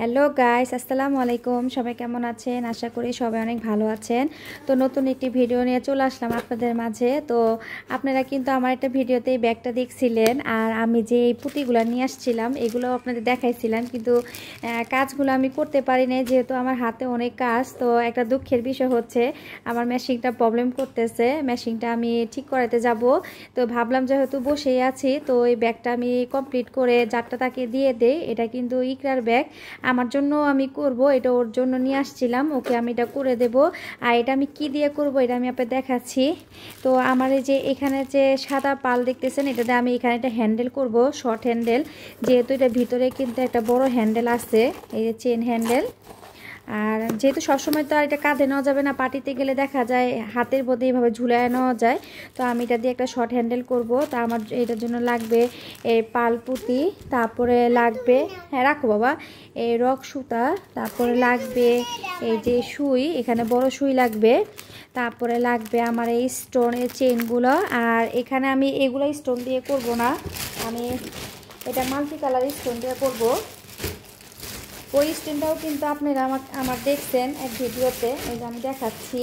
Hello guys, আসসালামু আলাইকুম। সবাই কেমন আছেন? আশা করি সবাই অনেক ভালো আছেন। তো নতুন একটি ভিডিও নিয়ে চলে আসলাম আপনাদের মাঝে। তো আপনারা কিন্তু আমার একটা ভিডিওতে এই ব্যাগটা দেখছিলেন, আর আমি যে এই পুঁতিগুলো নিয়ে আসছিলাম এগুলো আপনাদের দেখাইছিলাম, কিন্তু কাজগুলো আমি করতে পারি নাই, যেহেতু আমার হাতে অনেক কাজ। তো একটা দুঃখের বিষয় হচ্ছে আমার মেশিনটা প্রবলেম করতেছে। মেশিনটা আমি ঠিক করাতে যাব, তো ভাবলাম যেহেতু বসেই আছি তো এই ব্যাগটা আমি কমপ্লিট করে জারটা তাকে দিয়ে দেই। এটা কিন্তু ইকরার ব্যাগ, আমার জন্য আমি করব, এটা ওর জন্য নিয়ে আসছিলাম, ওকে আমি এটা করে দেব। আর এটা আমি কি দিয়ে করব এটা আমি আপনাদের দেখাচ্ছি। তো আমার এই যে এখানে যে সাদা পাল দেখতেছেন, এটাতে আমি এখানে একটা হ্যান্ডেল করব, শর্ট হ্যান্ডেল, যেহেতু এটা ভিতরে কিন্তু একটা বড় হ্যান্ডেল আছে, এই যে চেন হ্যান্ডেল। আর যেহেতু সবসময় তো আর এটা কাঁধে নেওয়া যাবে না, পার্টিতে গেলে দেখা যায় হাতের মধ্যে এইভাবে ঝুলায় নেওয়া যায়, তো আমি এটা দিয়ে একটা শর্ট হ্যান্ডেল করব। তা আমার এটার জন্য লাগবে এই পালপুতি, তারপরে লাগবে, হ্যাঁ রাখো বাবা, এই রক সুতা, তারপরে লাগবে এই যে সুই, এখানে বড় সুই লাগবে, তারপরে লাগবে আমার এই স্টোনের চেনগুলো। আর এখানে আমি এগুলো স্টোন দিয়ে করব না, আমি এটা মাল্টি কালার স্টোন দিয়ে করব। ওই স্টোনটাও কিন্তু আপনারা আমার দেখছেন এক ভিডিওতে, এই যে আমি দেখাচ্ছি।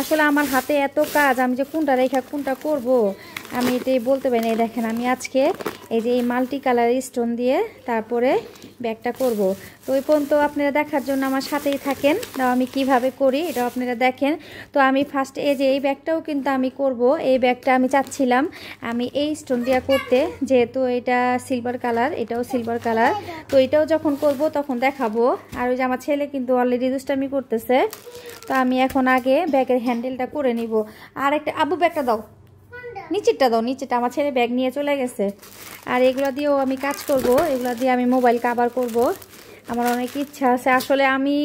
আসলে আমার হাতে এত কাজ, আমি যে কোনটা রেখা কোনটা করব আমি এটাই বলতে পারি না। দেখেন আমি আজকে এই যে এই মাল্টি কালার স্টোন দিয়ে তারপরে ব্যাগটা করব। তো ওই পর্যন্ত আপনারা দেখার জন্য আমার সাথেই থাকেন, তাও আমি কিভাবে করি এটাও আপনারা দেখেন। তো আমি ফার্স্ট এই যে এই ব্যাগটাও কিন্তু আমি করব। এই ব্যাগটা আমি চাচ্ছিলাম আমি এই স্টোন দিয়ে করতে, যেহেতু এটা সিলভার কালার, এটাও সিলভার কালার। তো এটাও যখন করব তখন দেখাবো। আর ওই যে আমার ছেলে কিন্তু অলরেডি দুষ্টামি করতেছে, তো আমি এখন আগে ব্যাগের হ্যান্ডেলটা করে নিব। আর একটা আব্বু ব্যাগটা দাও, নিচেরটা দাও, নিচেরটা, আমার ছেলে ব্যাগ নিয়ে চলে গেছে। আর এগুলো দিয়েও আমি কাজ করব, এগুলো দিয়ে আমি মোবাইল কভার করব। আমার অনেক ইচ্ছা আছে, আসলে আমি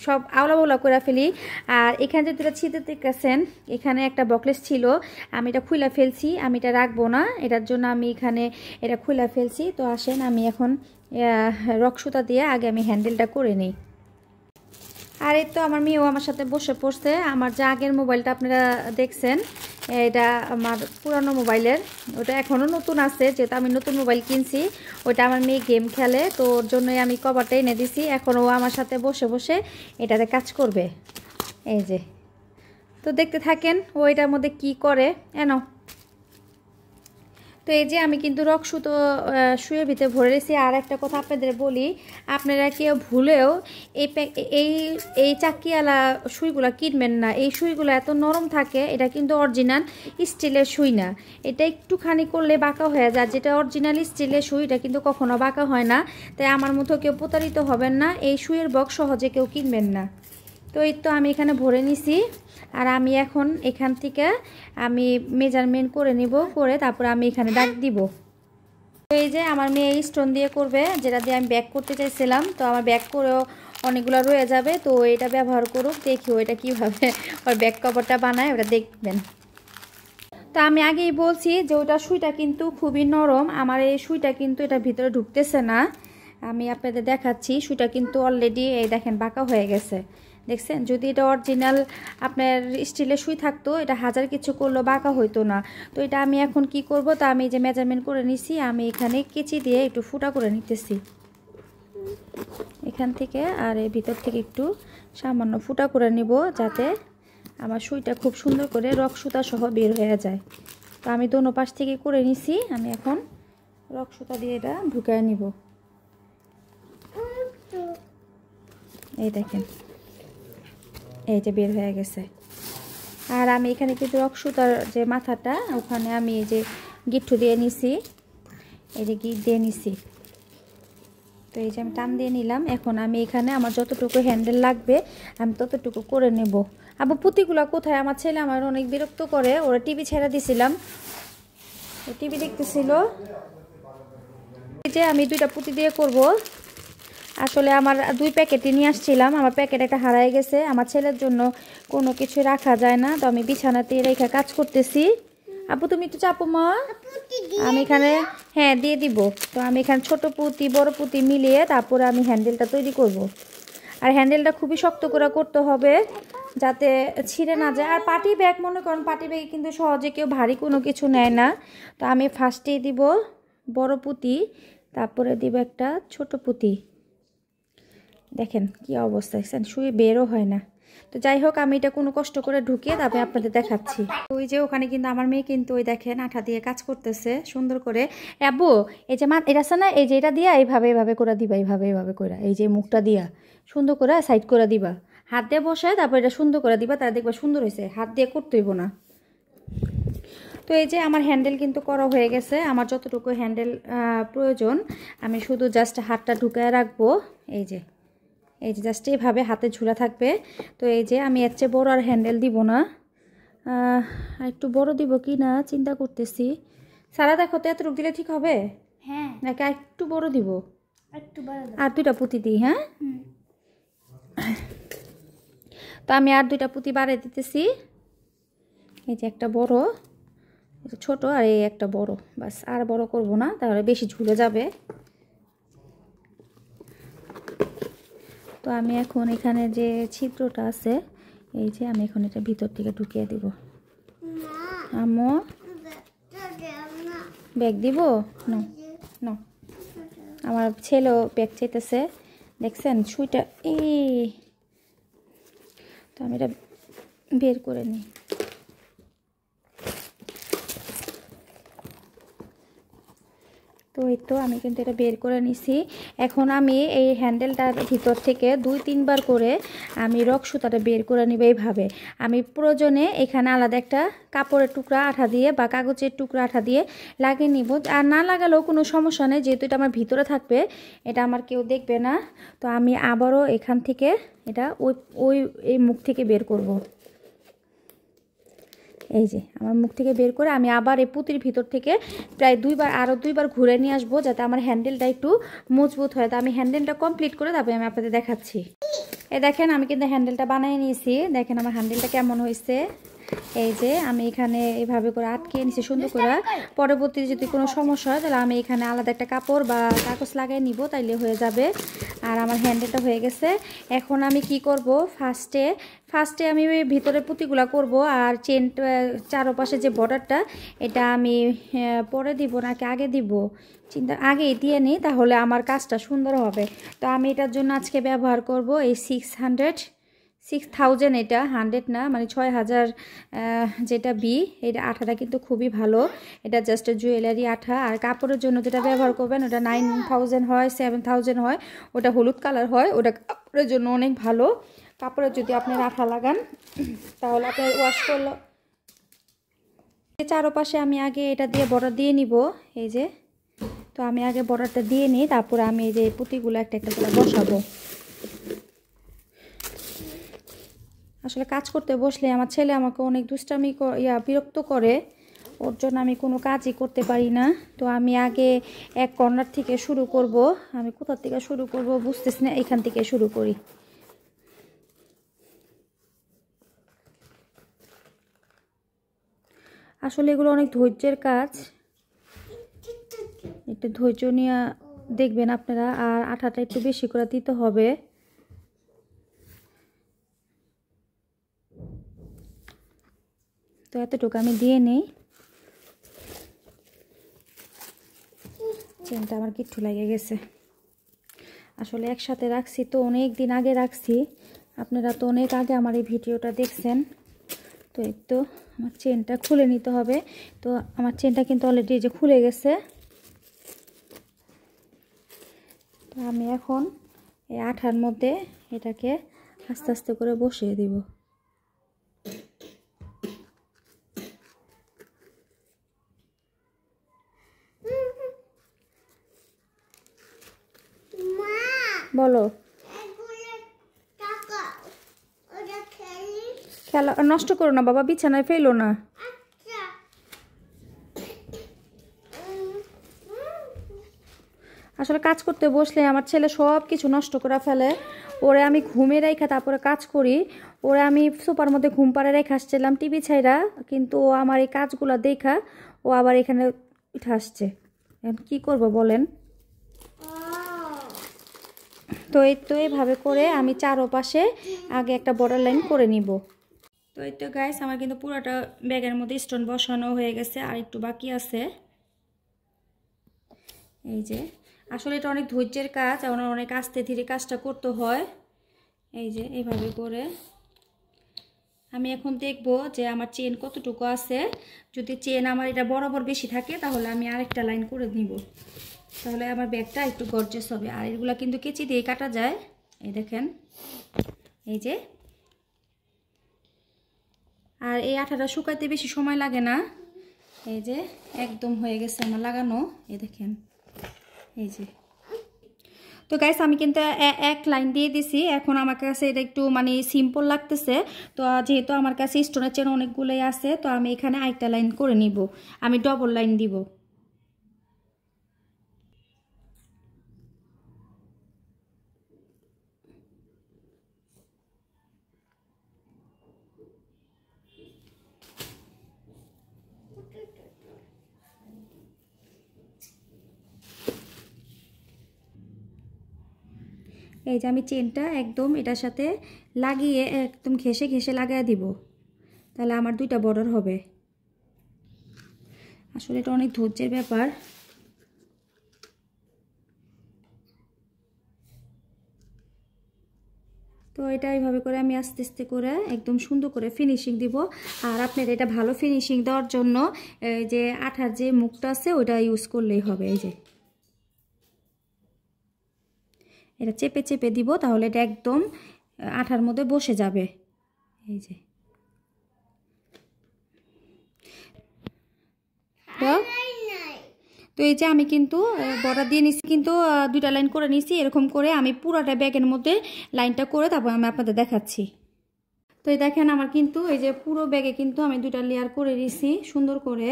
সব আওলা করে ফেলি। আর এখানে যে দুটো ছিঁড়তে দেখতেছেন, এখানে একটা বকলেস ছিল, আমি এটা খুলে ফেলছি, আমি এটা রাখবো না, এটার জন্য আমি এখানে এটা খুলে ফেলছি। তো আসেন আমি এখন রক্সুতা দিয়ে আগে আমি হ্যান্ডেলটা করে নিই। আর এই তো আমার মেয়েও আমার সাথে বসে পড়ছে। আমার যে আগের মোবাইলটা আপনারা দেখছেন, এটা আমার পুরানো মোবাইলের, ওটা এখনও নতুন আছে, যেহেতু আমি নতুন মোবাইল কিনছি। ওটা আমার মেয়ে গেম খেলে, তো ওর জন্যই আমি কভারটা এনে দিছি। এখন ও আমার সাথে বসে বসে এটাতে কাজ করবে, এই যে। তো দেখতে থাকেন ও এটার মধ্যে কি করে। এনো, তো এই যে আমি কিন্তু রক সুতো শুয়ের ভিতরে ভরে রেখেছি। আর একটা কথা আপনাদের বলি, আপনারা কেউ ভুলেও এই এই এই চাকিয়ালা সুইগুলো কিনবেন না। এই সুইগুলো এত নরম থাকে, এটা কিন্তু অরিজিনাল স্টিলের সুই না, এটা একটুখানি করলে বাঁকা হয়ে যায়। যেটা অরিজিনাল স্টিলের সুই এটা কিন্তু কখনো বাঁকা হয় না। তাই আমার মতো কেউ প্রতারিত হবেন না, এই সুইয়ের বক্স সহজে কেউ কিনবেন না। তো এই তো আমি এখানে ভরে নিছি। আর আমি এখন এখান থেকে আমি মেজারমেন্ট করে নিব, করে তারপরে আমি এখানে দাগ দিব। তো এই যে আমার মেয়ে স্টোন দিয়ে করবে, যেটা দিয়ে আমি ব্যাগ করতে চাইছিলাম। তো আমার ব্যাগ করেও অনেকগুলো রয়ে যাবে, তো এটা ব্যবহার করুক, দেখি ওইটা কীভাবে ওর ব্যাগ কভারটা বানায়, ওটা দেখবেন। তো আমি আগেই বলছি যে ওটা সুইটা কিন্তু খুবই নরম, আমার এই সুইটা কিন্তু এটা ভিতরে ঢুকতেছে না। আমি আপনাদের দেখাচ্ছি, সুইটা কিন্তু অলরেডি এই দেখেন বাঁকা হয়ে গেছে, দেখছেন। যদি এটা অরিজিনাল আপনার স্টিলের সুই থাকতো, এটা হাজার কিছু করলেও বাঁকা হইতো না। তো এটা আমি এখন কি করব, তা আমি যে মেজারমেন্ট করে নিছি, আমি এখানে কেচি দিয়ে একটু ফুটা করে নিতেছি এখান থেকে, আর এই ভিতর থেকে একটু সামান্য ফুটা করে নিব, যাতে আমার সুইটা খুব সুন্দর করে রক সুতা সহ বের হয়ে যায়। তো আমি দোনো পাশ থেকে করে নিছি, আমি এখন রক সুতা দিয়ে এটা ঢুকায় নিব। এই দেখেন, এই যে বের হয়ে গেছে। আর আমি এখানে কিন্তু রক সুতার যে মাথাটা, ওখানে আমি এই যে গিট্টু দিয়ে নিছি, এই যে গিট দিয়ে নিছি। তো এই যে আমি টান দিয়ে নিলাম। এখন আমি এখানে আমার যতটুকু হ্যান্ডেল লাগবে আমি ততটুকু করে নেব। আবার পুঁতিগুলো কোথায়? আমার ছেলে আমার অনেক বিরক্ত করে, ওরা টিভি ছেড়ে দিছিলাম, টিভি দেখতেছিল। এই যে আমি দুইটা পুঁতি দিয়ে করব। আসলে আমার 2 প্যাকেটই নিয়ে আসছিলাম, আমার প্যাকেট একটা হারায় গেছে। আমার ছেলের জন্য কোনো কিছু রাখা যায় না, তো আমি বিছানাতে রেখে কাজ করতেছি। আপু তুমি একটু চাপো মা, আমি এখানে, হ্যাঁ দিয়ে দিব। তো আমি এখানে ছোট পুঁতি বড় পুঁতি মিলিয়ে তারপরে আমি হ্যান্ডেলটা তৈরি করব। আর হ্যান্ডেলটা খুবই শক্ত করে করতে হবে, যাতে ছিঁড়ে না যায়। আর পার্টি ব্যাগ, মনে করেন পার্টি ব্যাগে কিন্তু সহজে কেউ ভারী কোনো কিছু নেয় না। তো আমি ফার্স্টেই দিব বড় পুঁতি, তারপরে দিব একটা ছোট পুঁতি। দেখেন কি অবস্থা, দেখছেন শুয়ে বেরও হয় না। তো যাই হোক, আমি এটা কোনো কষ্ট করে ঢুকিয়ে তারপরে আপনাদের দেখাচ্ছি। ওই যে ওখানে কিন্তু আমার মেয়ে কিন্তু ওই দেখেন আঠা দিয়ে কাজ করতেছে সুন্দর করে। আব্বু এই যে এটা আছে না, এই যে এটা দিয়া এইভাবে এইভাবে করে দিবা, এইভাবে করে এই যে মুখটা দিয়া সুন্দর করে সাইড করে দিবা, হাত দিয়ে বসায় তারপর এটা সুন্দর করে দিবা, তারা দেখবা সুন্দর হয়েছে। হাত দিয়ে করতে হইব না। তো এই যে আমার হ্যান্ডেল কিন্তু করা হয়ে গেছে। আমার যতটুকু হ্যান্ডেল প্রয়োজন আমি শুধু জাস্ট হাতটা ঢুকায় রাখবো। এই যে জাস্ট এইভাবে হাতে ঝুলা থাকবে। তো এই যে আমি এর চেয়ে বড় আর হ্যান্ডেল দিব না, একটু বড় দিব কি না চিন্তা করতেছি। সারা দেখো তো এতটুকু দিলে ঠিক হবে? হ্যাঁ, নাকি একটু বড় দিব? একটু বড় আর 2টা পুঁতি দিই। হ্যাঁ, তো আমি আর 2টা পুঁতি বাড়িয়ে দিতেছি। এই যে একটা বড়, ছোট, আর এই একটা বড়। বাস, আর বড় করব না, তাহলে বেশি ঝুলে যাবে। তো আমি এখন এখানে যে ছিদ্রটা আছে, এই যে আমি এখন এটা ভিতর থেকে ঢুকিয়ে দিব। আম্মু ব্যাগ দিব না, আমার ছেলেও ব্যাগ চাইতেছে, দেখছেন সুইটা। তো আমি এটা বের করে নিই। তো এই তো আমি কিন্তু এটা বের করে নিছি। এখন আমি এই হ্যান্ডেলটার ভিতর থেকে 2-3 বার করে আমি রক সুতাটা বের করে নিব। এইভাবে আমি প্রয়োজনে এখানে আলাদা একটা কাপড়ের টুকরা আঠা দিয়ে বা কাগজের টুকরা আঠা দিয়ে লাগিয়ে নিব। আর না লাগালেও কোনো সমস্যা নেই, যেহেতু এটা আমার ভিতরে থাকবে, এটা আমার কেউ দেখবে না। তো আমি আবারও এখান থেকে এটা এই মুখ থেকে বের করব। এই যে আমার মুখ থেকে বের করে আমি আবার এই পুঁতির ভিতর থেকে প্রায় 2 বার ঘুরে নিয়ে আসবো, যাতে আমার হ্যান্ডেলটা একটু মজবুত হয়। তো আমি হ্যান্ডেলটা কমপ্লিট করে তারপরে আমি আপনাদের দেখাচ্ছি। দেখেন আমি কিন্তু হ্যান্ডেলটা বানিয়ে নিয়েছি। দেখেন আমার হ্যান্ডেলটা কেমন হয়েছে। এই যে আমি এখানে এইভাবে করে আটকিয়ে নিছি সুন্দর করে। পরবর্তীতে যদি কোনো সমস্যা হয় তাহলে আমি এখানে আলাদা একটা কাপড় বা কাগজ লাগিয়ে নিব, তাইলে হয়ে যাবে। আর আমার হ্যান্ডেলটা হয়ে গেছে। এখন আমি কি করব, ফার্স্টে আমি ভিতরে পুঁতিগুলা করব। আর চেন চারপাশে যে বর্ডারটা, এটা আমি পরে দিব নাকি আগে দিব, আগেই দিয়ে নিই, তাহলে আমার কাজটা সুন্দর হবে। তো আমি এটার জন্য আজকে ব্যবহার করব এই 6000, এটা 100 না, মানে 6000 যেটা এটা আঠাটা কিন্তু খুবই ভালো। এটা জাস্ট জুয়েলারি আঠা। আর কাপড়ের জন্য যেটা ব্যবহার করবেন ওটা 9000 হয়, 7000 হয়, ওটা হলুদ কালার হয়। ওটা কাপড়ের জন্য অনেক ভালো। কাপড়ের যদি আপনি আঠা লাগান তাহলে আপনার ওয়াশ করলে চারপাশে আমি আগে এটা দিয়ে বর্ডার দিয়ে নিব। এই যে, তো আমি আগে বর্ডারটা দিয়ে নিই, তারপরে আমি এই যে পুঁতিগুলো একটা একটা করে বসাবো। আসলে কাজ করতে বসলে আমার ছেলে আমাকে অনেক দুষ্টামি বিরক্ত করে, ওর জন্য আমি কোনো কাজই করতে পারি না। তো আমি আগে এক কর্নার থেকে শুরু করব। আমি কোথা থেকে শুরু করব বুঝতেছি না, এখান থেকে শুরু করি। আসলে এগুলো অনেক ধৈর্যের কাজ, একটু ধৈর্য নিয়ে দেখবেন আপনারা। আর আঠাটা একটু বেশি করে দিতে হবে। তো এতটুকু আমি দিয়ে নিই। চেনটা আমার কিচ্ছু লেগে গেছে। আসলে একসাথে রাখছি তো, অনেক দিন আগে রাখছি। আপনারা তো অনেক আগে আমার এই ভিডিওটা দেখছেন। তো এই তো আমার চেনটা খুলে নিতে হবে। তো আমার চেনটা কিন্তু অলরেডি যে খুলে গেছে। তো আমি এখন এই আঠার মধ্যে এটাকে আস্তে আস্তে করে বসিয়ে দিব। বলো, খেলা নষ্ট করো না বাবা, বিছানায় ফেলো না। আসলে কাজ করতে বসলে আমার ছেলে সব কিছু নষ্ট করে ফেলে। ওরে আমি ঘুমে রেখা তারপরে কাজ করি। ওরে আমি সোফার মধ্যে ঘুম পাড়ে রেখে আসছিলাম টিভি ছাইরা, কিন্তু ও আমার এই কাজগুলো দেখা ও আবার এখানে উঠে আসছে। এখন কী করবো বলেন? তো এইভাবে করে আমি চারপাশে আগে একটা বর্ডার লাইন করে নিব। তো এই তো গাইস, আমার কিন্তু পুরোটা ব্যাগের মধ্যে স্টোন বসানো হয়ে গেছে, আর একটু বাকি আছে। এই যে আসলে এটা অনেক ধৈর্যের কাজ, অনেক আস্তে ধীরে কাজটা করতে হয়। এই যে এইভাবে করে আমি এখন দেখব যে আমার চেন কতটুকু আছে। যদি চেন আমার এটা বরাবর বেশি থাকে তাহলে আমি আরেকটা লাইন করে নিব, তাহলে আমার ব্যাগটা একটু গর্জিয়াস হবে। আর এগুলো কিন্তু কেচি দিয়ে কাটা যায়। এই দেখেন, এই যে। আর এই আঠাটা শুকাইতে বেশি সময় লাগে না। এই যে একদম হয়ে গেছে আমার লাগানো, এই দেখেন, এই যে। তো গাইস আমি কিন্তু এক লাইন দিয়ে দিছি। এখন আমার কাছে এটা একটু মানে সিম্পল লাগতেছে, তো যেহেতু আমার কাছে স্টোনের চেন অনেকগুলোই আছে, তো আমি এখানে আরেকটা লাইন করে নিব। আমি ডবল লাইন দিব। এই যে আমি চেনটা একদম এটার সাথে লাগিয়ে একদম ঘেঁষে ঘেঁষে লাগিয়ে দিব, তাহলে আমার দুইটা বর্ডার হবে। আসলে এটা অনেক ধৈর্যের ব্যাপার। তো এটা এইভাবে করে আমি আস্তে আস্তে করে একদম সুন্দর করে ফিনিশিং দিব। আর আপনার এটা ভালো ফিনিশিং দেওয়ার জন্য এই যে আঠার যে মুখটা আছে ওটা ইউজ করলেই হবে। এই যে এটা চেপে চেপে দিব, তাহলে এটা একদম আঠার মধ্যে বসে যাবে। এই যে তো এই যে আমি কিন্তু বর্ডার দিয়ে নিছি, কিন্তু দুইটা লাইন করে নিছি। এরকম করে আমি পুরোটা ব্যাগের মধ্যে লাইনটা করে তারপর আমি আপনাদের দেখাচ্ছি। তো এই দেখেন আমার কিন্তু এই যে পুরো ব্যাগে কিন্তু আমি দুইটা লেয়ার করে নিছি সুন্দর করে।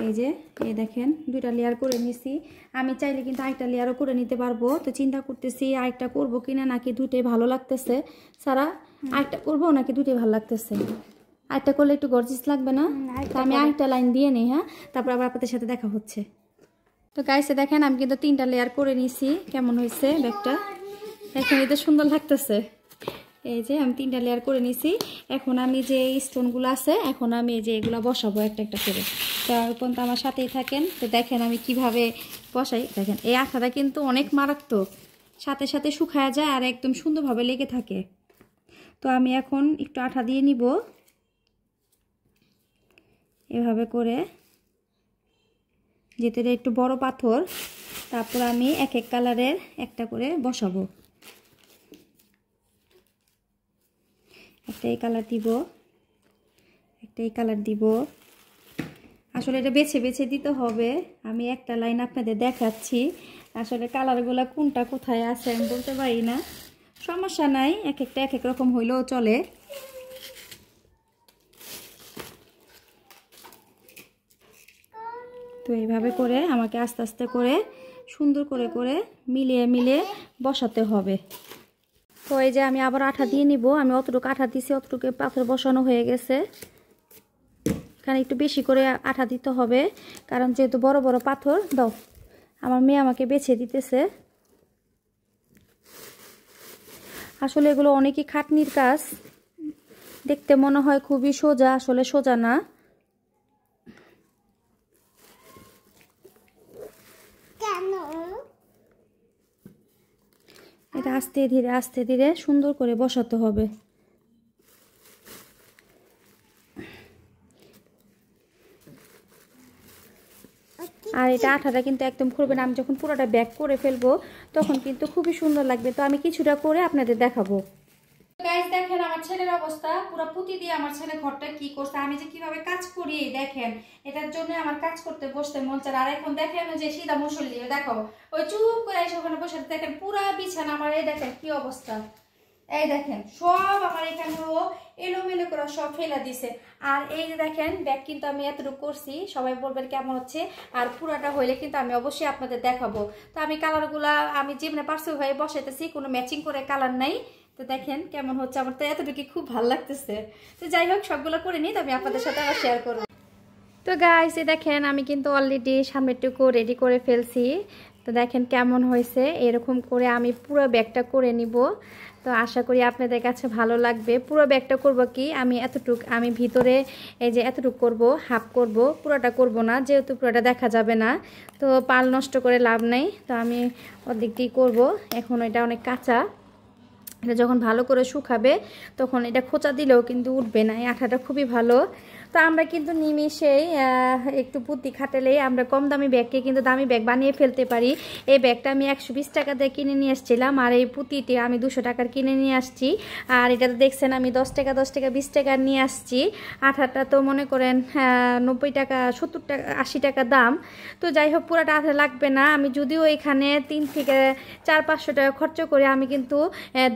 এই যে এই দেখেন দুইটা লেয়ার করে নিছি। আমি চাইলে কিন্তু আরেকটা লেয়ারও করে নিতে পারবো। তো চিন্তা করতেছি আরেকটা করবো কিনা, নাকি দুটোই ভালো লাগতেছে। সারা আরেকটা করবো নাকি দুটোই ভালো লাগতেছে? আরেকটা করলে একটু গর্জিয়াস লাগবে না? তো আমি আরেকটা লাইন দিয়ে নিই, হ্যাঁ, তারপর আবার আপনাদের সাথে দেখা হচ্ছে। তো গাইসে দেখেন আমি কিন্তু 3টা লেয়ার করে নিছি। কেমন হয়েছে ব্যাগটা? এখন এটা সুন্দর লাগতেছে। এই যে আমি 3টা লেয়ার করে নিছি। এখন আমি যে স্টোনগুলো আছে এখন আমি এই যে এগুলো বসাবো একটা একটা করে। তার পর্যন্ত আমার সাথেই থাকেন। তো দেখেন আমি কিভাবে বসাই। দেখেন এই আঠাটা কিন্তু অনেক মারাত্মক, সাথে সাথে শুকায় যায় আর একদম সুন্দরভাবে লেগে থাকে। তো আমি এখন একটু আঠা দিয়ে নিব এভাবে করে, যেতে একটু বড় পাথর। তারপর আমি এক এক কালারের একটা করে বসাবো। একটা এই কালার দিব, একটা এই কালার দিব। আসলে এটা বেছে বেছে দিতে হবে। আমি একটা লাইন আপনাদের দেখাচ্ছি। আসলে কালারগুলো কোনটা কোথায় আছে আমি বলতে পারি না, সমস্যা নাই, এক একটা এক এক রকম হইলেও চলে। তো এইভাবে করে আমাকে আস্তে আস্তে করে সুন্দর করে করে মিলিয়ে মিলিয়ে বসাতে হবে। তো এই যে আমি আবার আঠা দিয়ে নিব। আমি অতটুকু আঠা দিছি, অতটুকু পাথর বসানো হয়ে গেছে। এখানে একটু বেশি করে আঠা দিতে হবে, কারণ যেহেতু বড় বড় পাথর। দাও, আমার মেয়ে আমাকে বেছে দিতেছে। আসলে এগুলো অনেকই খাটনির কাজ, দেখতে মনে হয় খুবই সোজা, আসলে সোজা না। এটা আস্তে ধীরে সুন্দর করে বসাতে হবে। আর এটা আঠাটা কিন্তু একদম খুলবে না। আমি যখন পুরোটা ব্যাক করে ফেলবো তখন কিন্তু খুবই সুন্দর লাগবে। তো আমি কিছুটা করে আপনাদের দেখাবো। গাইস দেখেন আমার ছেলের অবস্থা, পুরো পুঁতি দিয়ে আমার ছেলে ঘরটা কি করছে। আমি যে কিভাবে কাজ করি দেখেন, এটার জন্য আমার কাজ করতে বসতে মন চায়। আর এখন দেখেন যে সিধা মুসল্লি দেখো ওই চুপ করে এসে ওখানে বসে দেখেন পুরা বিছানা আমার। এই দেখেন কি অবস্থা, এই দেখেন সব আমার এখানে ও এলোমেলো করে সব ফেলা দিছে। আর এই যে দেখেন ব্যাগ কিন্তু আমি এতটুকু করছি, সবাই বলবেন কেমন হচ্ছে। আর পুরাটা হইলে কিন্তু আমি অবশ্যই আপনাদের দেখাবো। তো আমি কালারগুলা আমি যেমনি পার্সেল হয়ে বসাইতেছি, কোনো ম্যাচিং করে কালার নাই। তো দেখেন কেমন হচ্ছে, আমার তো এতটুকু খুব ভালো লাগতেছে। তো যাই হোক সবগুলো করে নিই, তো আমি আপনাদের সাথে আবার শেয়ার করবো। তো গাইস দেখেন আমি কিন্তু অলরেডি সামনেরটুকু রেডি করে ফেলছি। তো দেখেন কেমন হয়েছে, এরকম করে আমি পুরো ব্যাগটা করে নিব। তো তো আশা করি আপনাদের কাছে ভালো লাগবে। পুরো ব্যাগটা করব কি আমি এতটুক আমি ভিতরে এই যে এতটুক করব, হাফ করব, পুরোটা করব না যেহেতু পুরোটা দেখা যাবে না, তো পাল নষ্ট করে লাভ নেই। তো আমি অর্ধেক দিয়ে করবো। এখন এটা অনেক কাঁচা, এটা যখন ভালো করে শুকাবে তখন এটা খোঁচা দিলেও কিন্তু উঠবে না, এই আঠাটা খুবই ভালো। তো আমরা কিন্তু নিমিষেই একটু বুদ্ধি খাটালেই আমরা কম দামি ব্যাগকে কিন্তু দামি ব্যাগ বানিয়ে ফেলতে পারি। এই ব্যাগটা আমি 120 টাকা দিয়ে কিনে নিয়ে আসছিলাম, আর এই পুঁতিটি আমি 200 টাকার কিনে নিয়ে আসছি। আর এটা তো দেখছেন আমি 10 টাকা 20 টাকা নিয়ে আসছি। আঠাটা তো মনে করেন 90 টাকা 70 টাকা 80 টাকা দাম। তো যাই হোক পুরোটা আঠা লাগবে না। আমি যদিও এখানে 3 থেকে 400-500 টাকা খরচ করে আমি কিন্তু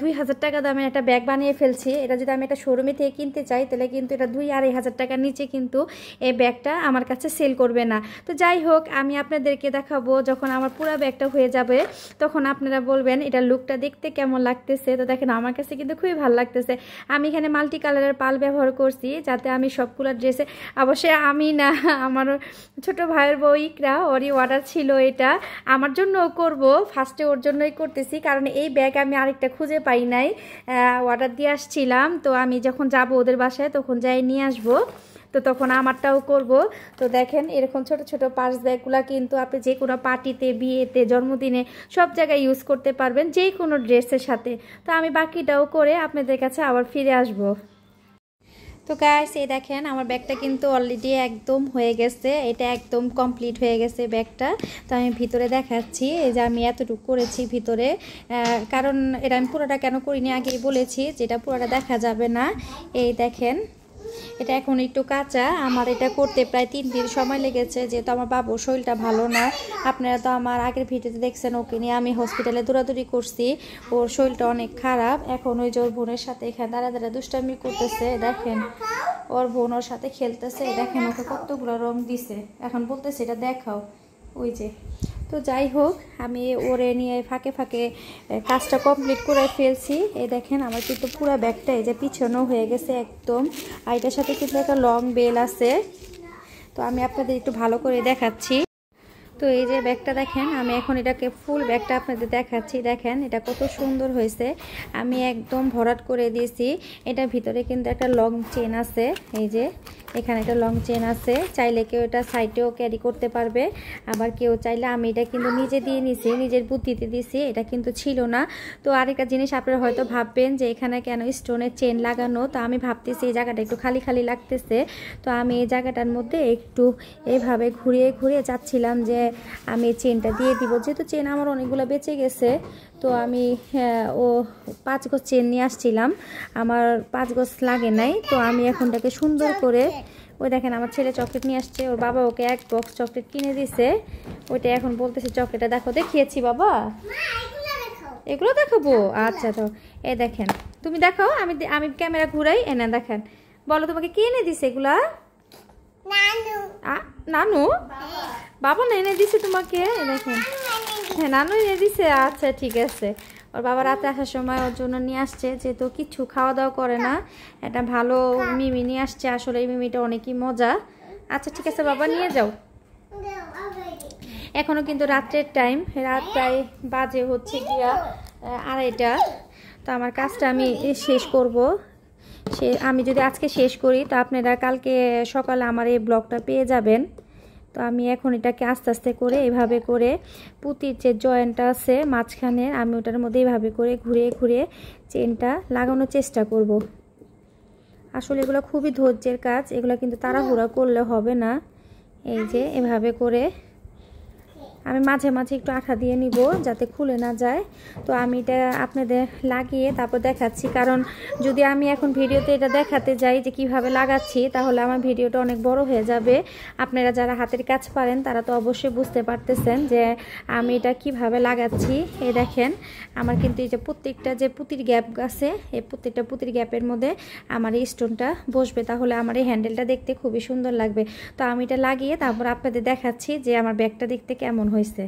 2000 টাকা দামের একটা ব্যাগ বানিয়ে ফেলছি। এটা যদি আমি একটা শোরুমে থেকে কিনতে চাই তাহলে কিন্তু এটা 2-2500 টাকার নিচে কিন্তু এই ব্যাগটা আমার কাছে সেল করবে না। তো যাই হোক আমি আপনাদেরকে দেখাবো যখন আমার পুরো ব্যাগটা হয়ে যাবে তখন আপনারা বলবেন এটা লুকটা দেখতে কেমন লাগতেছে। তো দেখেন আমার কাছে কিন্তু খুবই ভালো লাগতেছে। আমি এখানে মাল্টি কালারের পাল ব্যবহার করছি যাতে আমি সবগুলো ড্রেসে, অবশ্যই আমি না, আমার ছোট ভাইয়ের বউ ইকরা, ওরই অর্ডার ছিল এটা, আমার জন্যও করব, ফার্স্টে ওর জন্যই করতেছি কারণ এই ব্যাগ আমি আরেকটা খুঁজে পাই নাই, অর্ডার দিয়ে আসছিলাম। তো আমি যখন যাব ওদের বাসায় তখন যাই নিয়ে আসবো, তো তখন আমারটাও করব। তো দেখেন এরকম ছোট ছোট পার্স ব্যাগগুলো কিন্তু আপনি যে কোনো পার্টিতে, বিয়েতে, জন্মদিনে সব জায়গায় ইউজ করতে পারবেন যে কোনো ড্রেসের সাথে। তো আমি বাকিটাও করে আপনাদের কাছে আবার ফিরে আসব। তো গাইস এই দেখেন আমার ব্যাগটা কিন্তু অলরেডি একদম হয়ে গেছে, এটা একদম কমপ্লিট হয়ে গেছে ব্যাগটা। তো আমি ভিতরে দেখাচ্ছি, এই যে আমি এতটুকু করেছি ভিতরে, কারণ এটা আমি পুরোটা কেন করিনি আগেই বলেছি, যেটা পুরোটা দেখা যাবে না। এই দেখেন এটা এখন একটু কাঁচা, আমার এটা করতে প্রায় 3 দিন সময় লেগেছে যেহেতু আমার বাবুর শরীরটা ভালো না। আপনারা তো আমার আগের ভিডিওতে দেখছেন ওকে নিয়ে আমি হসপিটালে দৌড়াদৌড়ি করছি, ওর শরীরটা অনেক খারাপ। এখন ওই যে ওর বোনের সাথে এখানে দাঁড়া দুষ্টামি করতেছে, দেখেন ওর বোন ওর সাথে খেলতেছে, দেখেন ওকে কতগুলো রং দিছে, এখন বলতেছে এটা দেখাও, ওই যে। তো যাই হোক আমি ওরে নিয়ে ফাঁকে ফাঁকে কাজটা কমপ্লিট করে ফেলছি। এই দেখেন আমার কিন্তু পুরো ব্যাগটা এই যে পিছনো হয়ে গেছে একদম, আর এটার সাথে কিন্তু একটা লং বেল আছে। তো আমি আপনাদের একটু ভালো করে দেখাচ্ছি। তো এই যে ব্যাগটা দেখেন, আমি এখন এটাকে ফুল ব্যাগটা আপনাদের দেখাচ্ছি, দেখেন এটা কত সুন্দর হয়েছে, আমি একদম ভরাট করে দিয়েছি। এটার ভিতরে কিন্তু একটা লং চেন আছে, এই যে এখানে একটা লং চেন আছে, চাইলে কেউ এটা সাইডেও ক্যারি করতে পারবে, আবার কেউ চাইলে, আমি এটা কিন্তু নিজে দিয়ে নিছি, নিজের বুদ্ধিতে দিছি, এটা কিন্তু ছিল না। তো আরেকটা জিনিস আপনারা হয়তো ভাববেন যে এখানে কেন স্টোনের চেন লাগানো, তো আমি ভাবতেছি এই জায়গাটা একটু খালি খালি লাগতেছে, তো আমি এই জায়গাটার মধ্যে একটু এভাবে ঘুরিয়ে ঘুরিয়ে চাচ্ছিলাম যে আমি চেনটা দিয়ে দিব, যেহেতু চেন আমার অনেকগুলো বেঁচে গেছে। তো আমি 5 গজ চেন নিয়ে আসছিলাম, আমার 5 গজ লাগে নাই। তো আমি এখনটাকে সুন্দর করে, ওই দেখেন আমার ছেলে চকলেট নিয়ে আসছে, ওর বাবা ওকে 1 বক্স চকলেট কিনে দিছে, ওইটা এখন বলতেছে চকলেটটা দেখো, দেখিয়েছি বাবা, এগুলো দেখাবো, আচ্ছা। তো এই দেখেন তুমি দেখাও, আমি ক্যামেরা ঘুরাই, এনে দেখেন, বলো তোমাকে কে এনে দিছে এগুলা? নানু? বাবা না এনে দিছে তোমাকে? দেখেন, হ্যাঁ নানু এনে দিছে, আচ্ছা ঠিক আছে। ওর বাবা রাতে আসার সময় ওর জন্য নিয়ে আসছে, যেহেতু কিছু খাওয়া দাওয়া করে না, একটা ভালো মিমি নিয়ে আসছে, আসলে এই মিমিটা অনেকই মজা। আচ্ছা ঠিক আছে বাবা নিয়ে যাও। এখনো কিন্তু রাত্রের টাইম, রাত প্রায় বাজে হচ্ছে গিয়া 2:30। তো আমার কাজটা আমি শেষ করব, আমি যদি আজকে শেষ করি তো আপনারা কালকে সকালে আমার এই ব্লগটা পেয়ে যাবেন। তো আমি এখন এটাকে আস্তে আস্তে করে এভাবে করে পুঁতির যে জয়েন্টটা আছে মাঝখানে, আমি ওটার মধ্যে এভাবে করে ঘুরিয়ে ঘুরিয়ে চেনটা লাগানোর চেষ্টা করব। আসলে এগুলো খুবই ধৈর্যের কাজ, এগুলো কিন্তু তাড়াহুড়া করলে হবে না। এই যে এভাবে করে আমি মাঝে মাঝে একটু আঠা দিয়ে নিব যাতে খুলে না যায়। তো আমি এটা আপনাদের লাগিয়ে তারপর দেখাচ্ছি, কারণ যদি আমি এখন ভিডিওতে এটা দেখাতে যাই যে কিভাবে লাগাচ্ছি তাহলে আমার ভিডিওটা অনেক বড় হয়ে যাবে। আপনারা যারা হাতের কাজ পারেন তারা তো অবশ্যই বুঝতে পারতেছেন যে আমি এটা কিভাবে লাগাচ্ছি। এই দেখেন আমার কিন্তু এই যে প্রত্যেকটা যে পুঁতির গ্যাপ আছে, এই প্রত্যেকটা পুঁতির গ্যাপের মধ্যে আমার এই স্টোনটা বসবে, তাহলে আমার এই হ্যান্ডেলটা দেখতে খুবই সুন্দর লাগবে। তো আমি এটা লাগিয়ে তারপর আপনাদের দেখাচ্ছি যে আমার ব্যাগটা দেখতে কেমন হয়েছে।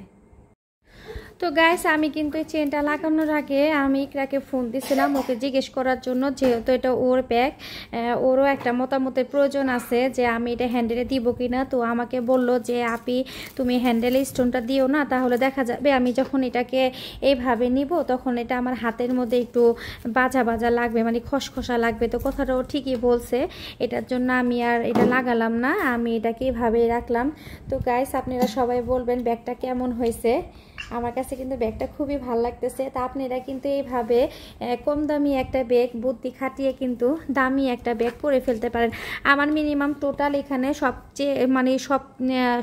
তো গাইস আমি কিন্তু এই চেনটা লাগানোর আগে আমি ইকরাকে ফোন দিছিলাম ওকে জিজ্ঞেস করার জন্য, যেহেতু এটা ওর ব্যাগ, ওরও একটা মতামতের প্রয়োজন আছে যে আমি এটা হ্যান্ডেলে দিব কিনা। তো আমাকে বলল যে আপি তুমি হ্যান্ডেলে স্টোনটা দিও না, তাহলে দেখা যাবে আমি যখন এটাকে এইভাবে নিব তখন এটা আমার হাতের মধ্যে একটু বাজা বাজা লাগবে, মানে খসখসা লাগবে। তো কথাটাও ঠিকই বলছে, এটার জন্য আমি আর এটা লাগালাম না, আমি এটাকে এইভাবেই রাখলাম। তো গাইস আপনারা সবাই বলবেন ব্যাগটা কেমন হয়েছে। আমার কাছে কিন্তু ব্যাগটা খুবই ভালো লাগতেছে। তা আপনারা কিন্তু এইভাবে কম দামি একটা ব্যাগ বুদ্ধি খাটিয়ে কিন্তু দামি একটা ব্যাগ করে ফেলতে পারেন। আমার মিনিমাম টোটাল এখানে সবচেয়ে মানে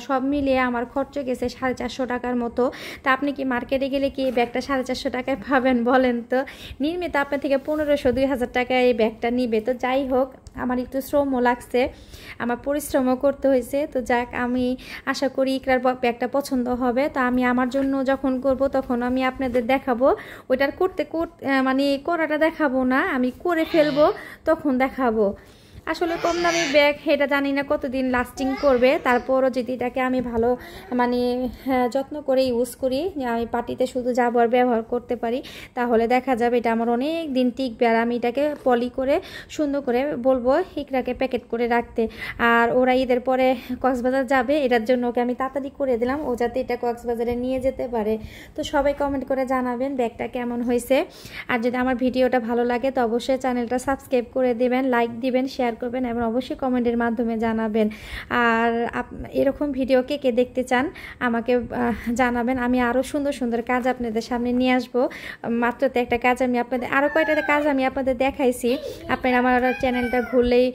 সব মিলিয়ে আমার খরচ গেছে 450 টাকার মতো। তা আপনি কি মার্কেটে গেলে কি এই ব্যাগটা 450 টাকায় পাবেন বলেন তো? নির্মিত আপনার থেকে 1500-2000 টাকায় এই ব্যাগটা নিবে। তো যাই হোক, আমার একটু শ্রমও লাগছে, আমার পরিশ্রমও করতে হয়েছে। তো যাক, আমি আশা করি ইকরার ব্যাগটা পছন্দ হবে। তো আমি আমার জন্য যখন করব তখন আমি আপনাদের দেখাবো, ওইটার করতে মানে করাটা দেখাবো না, আমি করে ফেলবো তখন দেখাবো। আসলে কম দামি ব্যাগ এটা জানি না কতদিন লাস্টিং করবে, তারপরও যদি এটাকে আমি ভালো মানে যত্ন করে ইউজ করি, যে আমি পার্টিতে শুধু যাবার ব্যবহার করতে পারি, তাহলে দেখা যাবে এটা আমার অনেক দিন টিকবে। আর আমি এটাকে পলি করে সুন্দর করে বলবো ইকরাকে প্যাকেট করে রাখতে। আর ওরা ঈদের পরে কক্সবাজার যাবে, এটার জন্য ওকে আমি তাড়াতাড়ি করে দিলাম, ও যাতে এটা কক্সবাজারে নিয়ে যেতে পারে। তো সবাই কমেন্ট করে জানাবেন ব্যাগটা কেমন হয়েছে। আর যদি আমার ভিডিওটা ভালো লাগে তো অবশ্যই চ্যানেলটা সাবস্ক্রাইব করে দেবেন, লাইক দিবেন, শেয়ার করবেন এবং অবশ্যই কমেন্টের মাধ্যমে জানাবেন। আর এরকম ভিডিও কে কে দেখতে চান আমাকে জানাবেন। আমি আরও সুন্দর সুন্দর কাজ আপনাদের সামনে নিয়ে আসবো। মাত্র তো একটা কাজ আমি আপনাদের, আরও কয়টা কাজ আমি আপনাদের দেখাইছি, আপনারা আমার চ্যানেলটা ঘুরলেই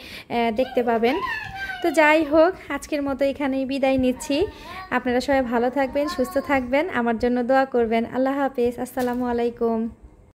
দেখতে পাবেন। তো যাই হোক, আজকের মতো এখানেই বিদায় নিচ্ছি। আপনারা সবাই ভালো থাকবেন, সুস্থ থাকবেন, আমার জন্য দোয়া করবেন। আল্লাহ হাফেজ, আসসালামু আলাইকুম।